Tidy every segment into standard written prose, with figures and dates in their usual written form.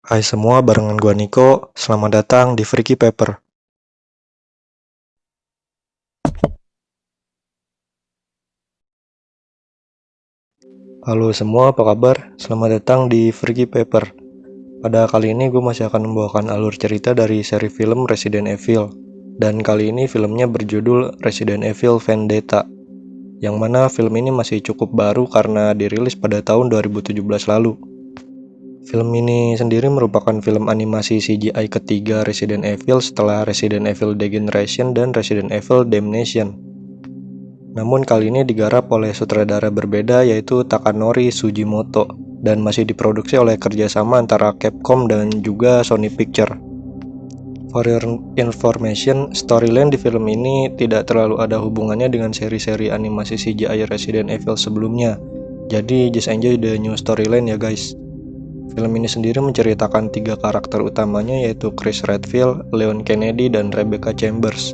Hai semua, barengan gua Niko. Selamat datang di Freaky Paper. Halo semua, apa kabar? Selamat datang di Freaky Paper. Pada kali ini gue masih akan membawakan alur cerita dari seri film Resident Evil. Dan kali ini filmnya berjudul Resident Evil Vendetta. Yang mana film ini masih cukup baru karena dirilis pada tahun 2017 lalu. Film ini sendiri merupakan film animasi CGI ketiga Resident Evil setelah Resident Evil Degeneration dan Resident Evil Damnation. Namun kali ini digarap oleh sutradara berbeda yaitu Takanori Sugimoto dan masih diproduksi oleh kerjasama antara Capcom dan juga Sony Picture. For your information, storyline di film ini tidak terlalu ada hubungannya dengan seri-seri animasi CGI Resident Evil sebelumnya. Jadi just enjoy the new storyline ya guys. Film ini sendiri menceritakan tiga karakter utamanya yaitu Chris Redfield, Leon Kennedy, dan Rebecca Chambers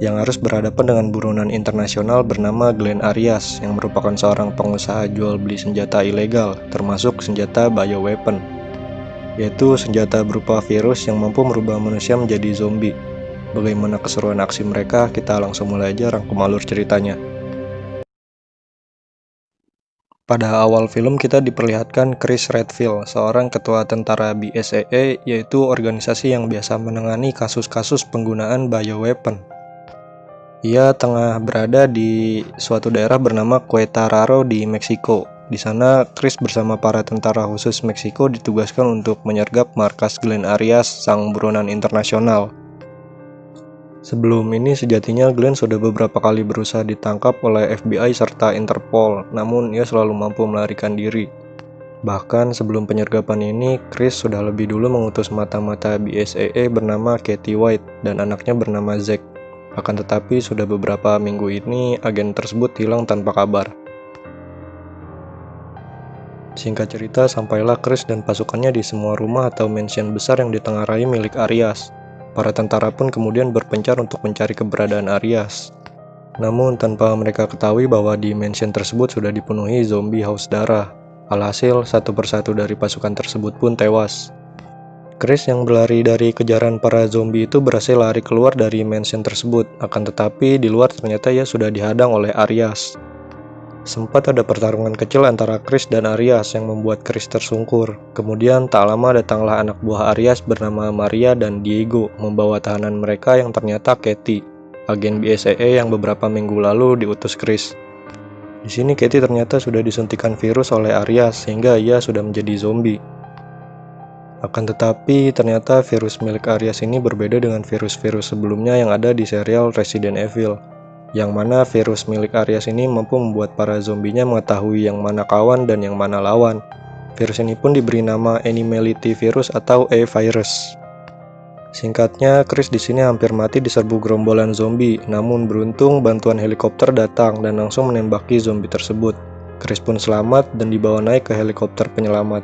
yang harus berhadapan dengan buronan internasional bernama Glenn Arias yang merupakan seorang pengusaha jual beli senjata ilegal, termasuk senjata bioweapon, yaitu senjata berupa virus yang mampu merubah manusia menjadi zombie. Bagaimana keseruan aksi mereka? Kita langsung mulai aja rangkum alur ceritanya. Pada awal film kita diperlihatkan Chris Redfield, seorang ketua tentara BSAA, yaitu organisasi yang biasa menangani kasus-kasus penggunaan bioweapon. Ia tengah berada di suatu daerah bernama Querétaro di Meksiko. Di sana, Chris bersama para tentara khusus Meksiko ditugaskan untuk menyergap markas Glenn Arias, sang buronan internasional. Sebelum ini sejatinya Glenn sudah beberapa kali berusaha ditangkap oleh FBI serta Interpol, namun ia selalu mampu melarikan diri. Bahkan sebelum penyergapan ini, Chris sudah lebih dulu mengutus mata-mata BSAA bernama Katie White dan anaknya bernama Zack. Akan tetapi sudah beberapa minggu ini agen tersebut hilang tanpa kabar. Singkat cerita, sampailah Chris dan pasukannya di semua rumah atau mansion besar yang ditengarai milik Arias. Para tentara pun kemudian berpencar untuk mencari keberadaan Arias. Namun tanpa mereka ketahui bahwa di mansion tersebut sudah dipenuhi zombie haus darah. Alhasil, satu persatu dari pasukan tersebut pun tewas. Chris yang berlari dari kejaran para zombie itu berhasil lari keluar dari mansion tersebut, akan tetapi di luar ternyata ia sudah dihadang oleh Arias. Sempat ada pertarungan kecil antara Chris dan Arias yang membuat Chris tersungkur. Kemudian tak lama datanglah anak buah Arias bernama Maria dan Diego membawa tahanan mereka yang ternyata Katie, agen BSAA yang beberapa minggu lalu diutus Chris. Di sini Katie ternyata sudah disuntikan virus oleh Arias sehingga ia sudah menjadi zombie. Akan tetapi, ternyata virus milik Arias ini berbeda dengan virus-virus sebelumnya yang ada di serial Resident Evil, yang mana virus milik Arias ini mampu membuat para zombinya mengetahui yang mana kawan dan yang mana lawan. Virus ini pun diberi nama Animality Virus atau A-Virus. Singkatnya, Chris di sini hampir mati diserbu gerombolan zombie, namun beruntung bantuan helikopter datang dan langsung menembaki zombie tersebut. Chris pun selamat dan dibawa naik ke helikopter penyelamat.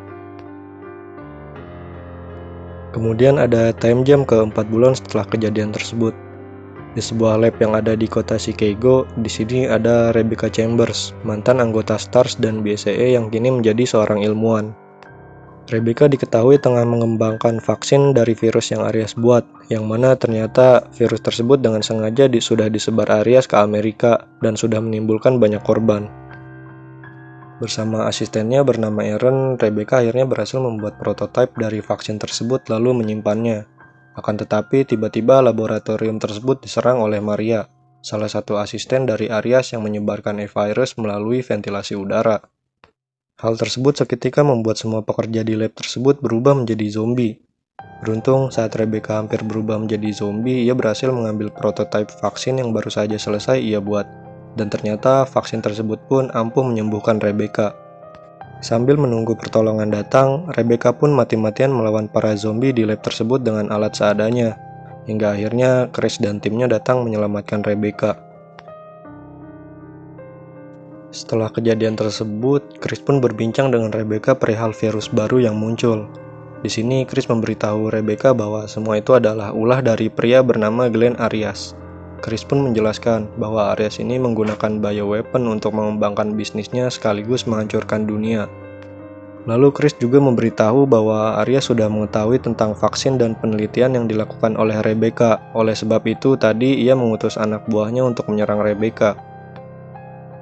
Kemudian ada time jump ke 4 bulan setelah kejadian tersebut. Di sebuah lab yang ada di kota Chicago, di sini ada Rebecca Chambers, mantan anggota STARS dan BSAA yang kini menjadi seorang ilmuwan. Rebecca diketahui tengah mengembangkan vaksin dari virus yang Arias buat, yang mana ternyata virus tersebut dengan sengaja sudah disebar Arias ke Amerika dan sudah menimbulkan banyak korban. Bersama asistennya bernama Aaron, Rebecca akhirnya berhasil membuat prototipe dari vaksin tersebut lalu menyimpannya. Akan tetapi tiba-tiba laboratorium tersebut diserang oleh Maria, salah satu asisten dari Arias yang menyebarkan e-virus melalui ventilasi udara. Hal tersebut seketika membuat semua pekerja di lab tersebut berubah menjadi zombie. Beruntung saat Rebecca hampir berubah menjadi zombie, ia berhasil mengambil prototipe vaksin yang baru saja selesai ia buat. Dan ternyata vaksin tersebut pun ampuh menyembuhkan Rebecca. Sambil menunggu pertolongan datang, Rebecca pun mati-matian melawan para zombie di lab tersebut dengan alat seadanya. Hingga akhirnya Chris dan timnya datang menyelamatkan Rebecca. Setelah kejadian tersebut, Chris pun berbincang dengan Rebecca perihal virus baru yang muncul. Di sini Chris memberitahu Rebecca bahwa semua itu adalah ulah dari pria bernama Glenn Arias. Chris pun menjelaskan bahwa Arias ini menggunakan bioweapon untuk mengembangkan bisnisnya sekaligus menghancurkan dunia. Lalu Chris juga memberitahu bahwa Arya sudah mengetahui tentang vaksin dan penelitian yang dilakukan oleh Rebecca. Oleh sebab itu tadi ia mengutus anak buahnya untuk menyerang Rebecca.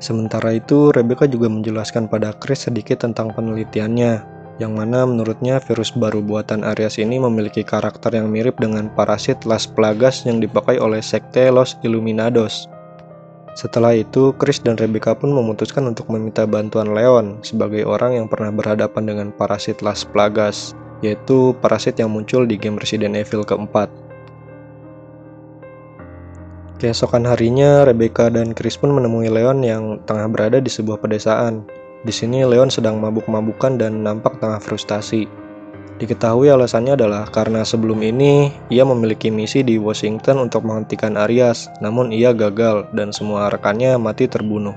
Sementara itu Rebecca juga menjelaskan pada Chris sedikit tentang penelitiannya, yang mana menurutnya virus baru buatan Aries ini memiliki karakter yang mirip dengan parasit Las Plagas yang dipakai oleh sekte Los Illuminados. Setelah itu, Chris dan Rebecca pun memutuskan untuk meminta bantuan Leon sebagai orang yang pernah berhadapan dengan parasit Las Plagas, yaitu parasit yang muncul di game Resident Evil keempat. Keesokan harinya, Rebecca dan Chris pun menemui Leon yang tengah berada di sebuah pedesaan. Di sini Leon sedang mabuk-mabukan dan nampak tengah frustasi. Diketahui alasannya adalah karena sebelum ini ia memiliki misi di Washington untuk menghentikan Arias, namun ia gagal dan semua rekannya mati terbunuh.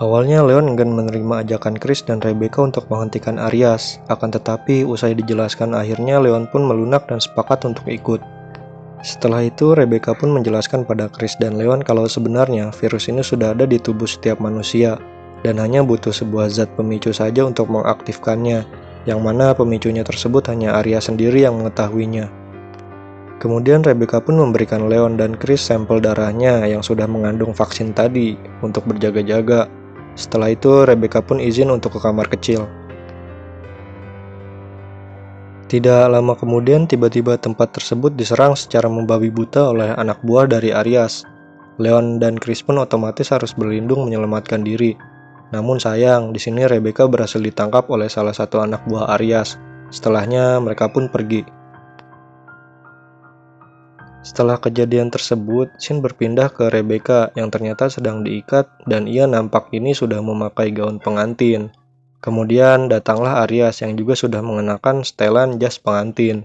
Awalnya Leon enggan menerima ajakan Chris dan Rebecca untuk menghentikan Arias, akan tetapi usai dijelaskan akhirnya Leon pun melunak dan sepakat untuk ikut. Setelah itu Rebecca pun menjelaskan pada Chris dan Leon kalau sebenarnya virus ini sudah ada di tubuh setiap manusia dan hanya butuh sebuah zat pemicu saja untuk mengaktifkannya, yang mana pemicunya tersebut hanya Arya sendiri yang mengetahuinya. Kemudian Rebecca pun memberikan Leon dan Chris sampel darahnya yang sudah mengandung vaksin tadi untuk berjaga-jaga. Setelah itu Rebecca pun izin untuk ke kamar kecil. Tidak lama kemudian tiba-tiba tempat tersebut diserang secara membabi buta oleh anak buah dari Arias. Leon dan Chris pun otomatis harus berlindung menyelamatkan diri. Namun sayang, di sini Rebecca berhasil ditangkap oleh salah satu anak buah Arias. Setelahnya mereka pun pergi. Setelah kejadian tersebut, scene berpindah ke Rebecca yang ternyata sedang diikat dan ia nampak ini sudah memakai gaun pengantin. Kemudian datanglah Arias yang juga sudah mengenakan setelan jas pengantin.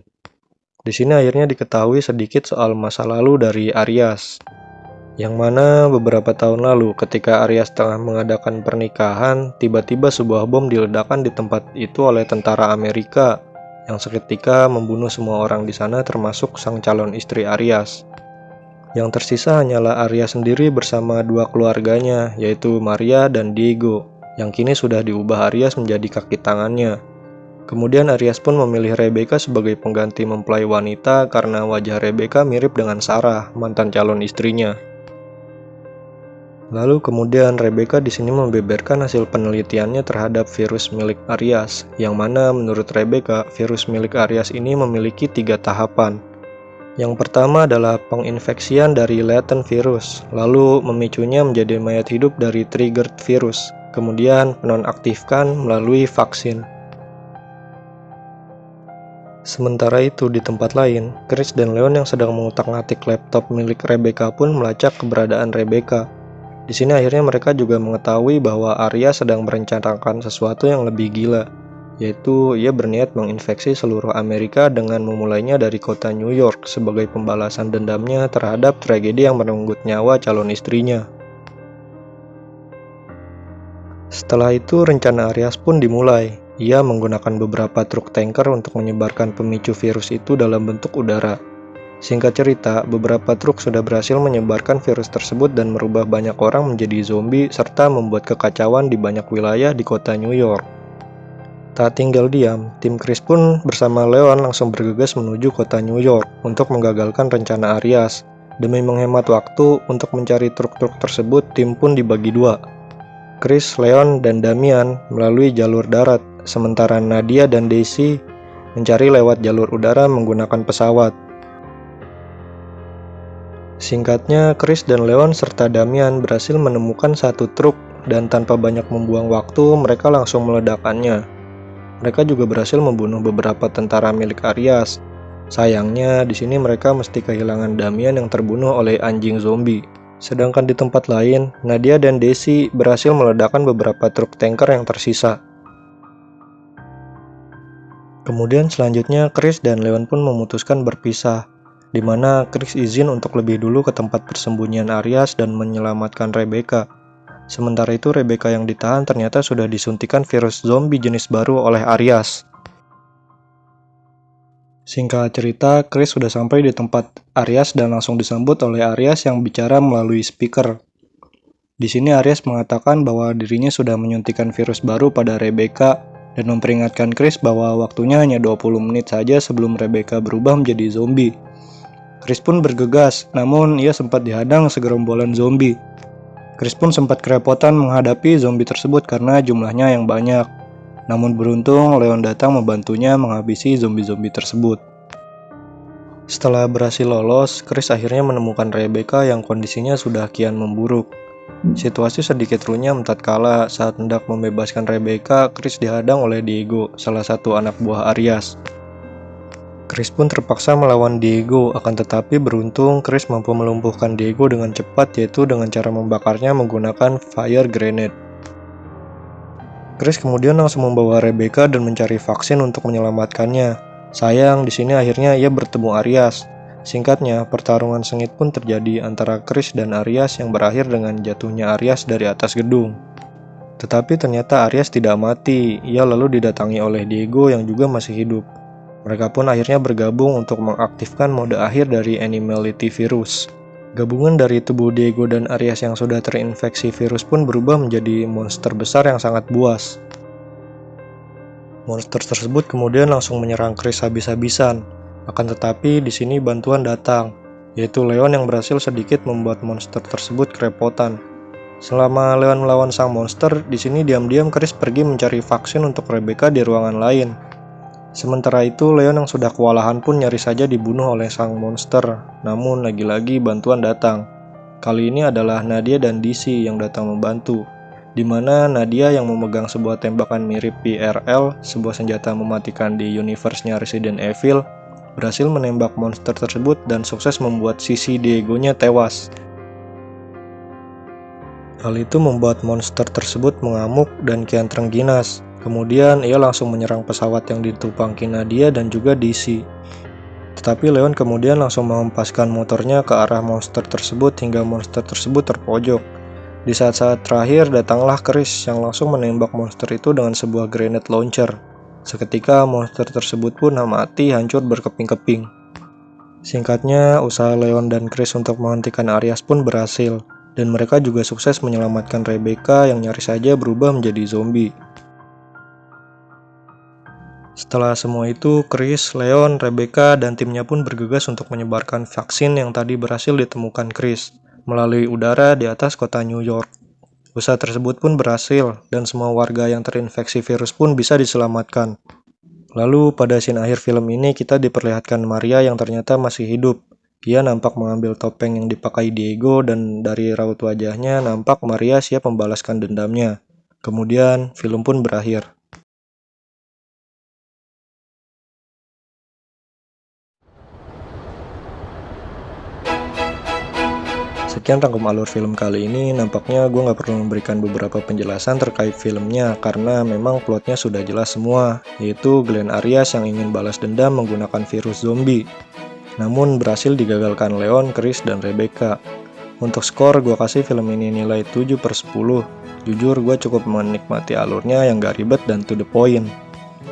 Di sini akhirnya diketahui sedikit soal masa lalu dari Arias, yang mana beberapa tahun lalu ketika Arias tengah mengadakan pernikahan, tiba-tiba sebuah bom diledakkan di tempat itu oleh tentara Amerika yang seketika membunuh semua orang di sana termasuk sang calon istri Arias. Yang tersisa hanyalah Arias sendiri bersama dua keluarganya, yaitu Maria dan Diego, yang kini sudah diubah Arias menjadi kaki tangannya. Kemudian Arias pun memilih Rebecca sebagai pengganti mempelai wanita karena wajah Rebecca mirip dengan Sarah, mantan calon istrinya. Lalu kemudian Rebecca di sini membeberkan hasil penelitiannya terhadap virus milik Arias, yang mana menurut Rebecca virus milik Arias ini memiliki 3 tahapan. Yang pertama adalah penginfeksian dari latent virus, lalu memicunya menjadi mayat hidup dari triggered virus, kemudian penonaktifkan melalui vaksin. Sementara itu di tempat lain, Chris dan Leon yang sedang mengutak-ngatik laptop milik Rebecca pun melacak keberadaan Rebecca. Di sini akhirnya mereka juga mengetahui bahwa Arya sedang merencanakan sesuatu yang lebih gila, yaitu ia berniat menginfeksi seluruh Amerika dengan memulainya dari kota New York sebagai pembalasan dendamnya terhadap tragedi yang merenggut nyawa calon istrinya. Setelah itu rencana Arias pun dimulai. Ia menggunakan beberapa truk tanker untuk menyebarkan pemicu virus itu dalam bentuk udara. Singkat cerita, beberapa truk sudah berhasil menyebarkan virus tersebut dan merubah banyak orang menjadi zombie serta membuat kekacauan di banyak wilayah di kota New York. Tak tinggal diam, tim Chris pun bersama Leon langsung bergegas menuju kota New York untuk menggagalkan rencana Arias. Demi menghemat waktu untuk mencari truk-truk tersebut, tim pun dibagi dua. Chris, Leon, dan Damian melalui jalur darat, sementara Nadia dan Daisy mencari lewat jalur udara menggunakan pesawat. Singkatnya, Chris dan Leon serta Damian berhasil menemukan satu truk dan tanpa banyak membuang waktu, mereka langsung meledakkannya. Mereka juga berhasil membunuh beberapa tentara milik Arias. Sayangnya, di sini mereka mesti kehilangan Damian yang terbunuh oleh anjing zombie. Sedangkan di tempat lain, Nadia dan Daisy berhasil meledakkan beberapa truk tanker yang tersisa. Kemudian selanjutnya, Chris dan Leon pun memutuskan berpisah, di mana Chris izin untuk lebih dulu ke tempat persembunyian Arias dan menyelamatkan Rebecca. Sementara itu Rebecca yang ditahan ternyata sudah disuntikan virus zombie jenis baru oleh Arias. Singkat cerita, Chris sudah sampai di tempat Arias dan langsung disambut oleh Arias yang bicara melalui speaker. Di sini Arias mengatakan bahwa dirinya sudah menyuntikkan virus baru pada Rebecca dan memperingatkan Chris bahwa waktunya hanya 20 menit saja sebelum Rebecca berubah menjadi zombie. Chris pun bergegas, namun ia sempat dihadang segerombolan zombie. Chris pun sempat kerepotan menghadapi zombie tersebut karena jumlahnya yang banyak. Namun beruntung Leon datang membantunya menghabisi zombie-zombie tersebut. Setelah berhasil lolos, Chris akhirnya menemukan Rebecca yang kondisinya sudah kian memburuk. Situasi sedikit runyam tatkala saat hendak membebaskan Rebecca, Chris dihadang oleh Diego, salah satu anak buah Arias. Chris pun terpaksa melawan Diego, akan tetapi beruntung Chris mampu melumpuhkan Diego dengan cepat, yaitu dengan cara membakarnya menggunakan fire grenade. Chris kemudian langsung membawa Rebecca dan mencari vaksin untuk menyelamatkannya. Sayang, di sini akhirnya ia bertemu Arias. Singkatnya, pertarungan sengit pun terjadi antara Chris dan Arias yang berakhir dengan jatuhnya Arias dari atas gedung. Tetapi ternyata Arias tidak mati, ia lalu didatangi oleh Diego yang juga masih hidup. Mereka pun akhirnya bergabung untuk mengaktifkan mode akhir dari Animality virus. Gabungan dari tubuh Diego dan Arias yang sudah terinfeksi virus pun berubah menjadi monster besar yang sangat buas. Monster tersebut kemudian langsung menyerang Chris habis-habisan. Akan tetapi di sini bantuan datang, yaitu Leon yang berhasil sedikit membuat monster tersebut kerepotan. Selama Leon melawan sang monster, di sini diam-diam Chris pergi mencari vaksin untuk Rebecca di ruangan lain. Sementara itu Leon yang sudah kewalahan pun nyaris saja dibunuh oleh sang monster. Namun lagi-lagi bantuan datang. Kali ini adalah Nadia dan DC yang datang membantu, di mana Nadia yang memegang sebuah tembakan mirip PRL, sebuah senjata mematikan di universe-nya Resident Evil, berhasil menembak monster tersebut dan sukses membuat sisi Diego-nya tewas. Hal itu membuat monster tersebut mengamuk dan kian terengginas. Kemudian ia langsung menyerang pesawat yang ditumpangi Nadia dan juga DC. Tetapi Leon kemudian langsung menghempaskan motornya ke arah monster tersebut hingga monster tersebut terpojok. Di saat-saat terakhir datanglah Chris yang langsung menembak monster itu dengan sebuah grenade launcher. Seketika monster tersebut pun mati hancur berkeping-keping. Singkatnya, usaha Leon dan Chris untuk menghentikan Arias pun berhasil, dan mereka juga sukses menyelamatkan Rebecca yang nyaris saja berubah menjadi zombie. Setelah semua itu, Chris, Leon, Rebecca, dan timnya pun bergegas untuk menyebarkan vaksin yang tadi berhasil ditemukan Chris melalui udara di atas kota New York. Usaha tersebut pun berhasil, dan semua warga yang terinfeksi virus pun bisa diselamatkan. Lalu pada scene akhir film ini kita diperlihatkan Maria yang ternyata masih hidup. Ia nampak mengambil topeng yang dipakai Diego dan dari raut wajahnya nampak Maria siap membalaskan dendamnya. Kemudian film pun berakhir. Sekian rangkum alur film kali ini. Nampaknya gue gak perlu memberikan beberapa penjelasan terkait filmnya karena memang plotnya sudah jelas semua, yaitu Glenn Arias yang ingin balas dendam menggunakan virus zombie. Namun berhasil digagalkan Leon, Chris, dan Rebecca. Untuk skor gue kasih film ini nilai 7/10. Jujur gue cukup menikmati alurnya yang gak ribet dan to the point.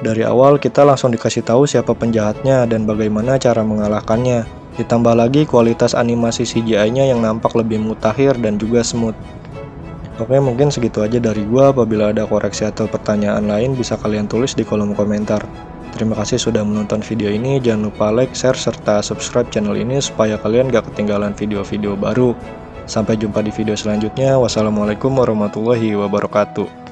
Dari awal kita langsung dikasih tahu siapa penjahatnya dan bagaimana cara mengalahkannya. Ditambah lagi kualitas animasi CGI-nya yang nampak lebih mutakhir dan juga smooth. Oke, mungkin segitu aja dari gua. Apabila ada koreksi atau pertanyaan lain bisa kalian tulis di kolom komentar. Terima kasih sudah menonton video ini. Jangan lupa like, share, serta subscribe channel ini supaya kalian gak ketinggalan video-video baru. Sampai jumpa di video selanjutnya. Wassalamualaikum warahmatullahi wabarakatuh.